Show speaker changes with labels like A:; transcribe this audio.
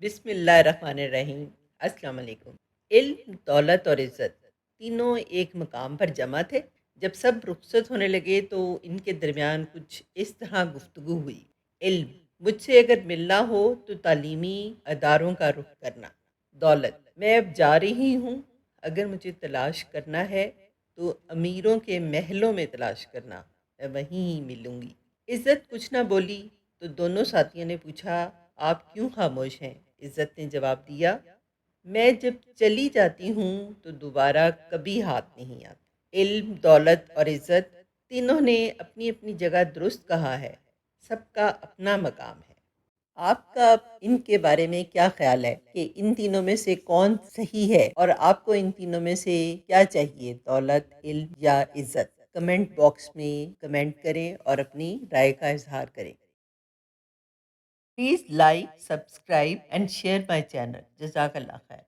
A: بسم اللہ الرحمن الرحیم۔ السلام علیکم۔ علم، دولت اور عزت تینوں ایک مقام پر جمع تھے۔ جب سب رخصت ہونے لگے تو ان کے درمیان کچھ اس طرح گفتگو ہوئی: علم: مجھ سے اگر ملنا ہو تو تعلیمی اداروں کا رخ کرنا۔ دولت: میں اب جا رہی ہوں، اگر مجھے تلاش کرنا ہے تو امیروں کے محلوں میں تلاش کرنا، میں وہیں ہی ملوں گی۔ عزت کچھ نہ بولی تو دونوں ساتھیوں نے پوچھا: آپ کیوں خاموش ہیں؟ عزت نے جواب دیا: میں جب چلی جاتی ہوں تو دوبارہ کبھی ہاتھ نہیں آتا۔ علم، دولت اور عزت تینوں نے اپنی اپنی جگہ درست کہا ہے، سب کا اپنا مقام ہے۔ آپ کا ان کے بارے میں کیا خیال ہے کہ ان تینوں میں سے کون صحیح ہے، اور آپ کو ان تینوں میں سے کیا چاہیے، دولت، علم یا عزت؟ کمنٹ باکس میں کمنٹ کریں اور اپنی رائے کا اظہار کریں۔ Please like, subscribe and share my channel. Jazakallah khair.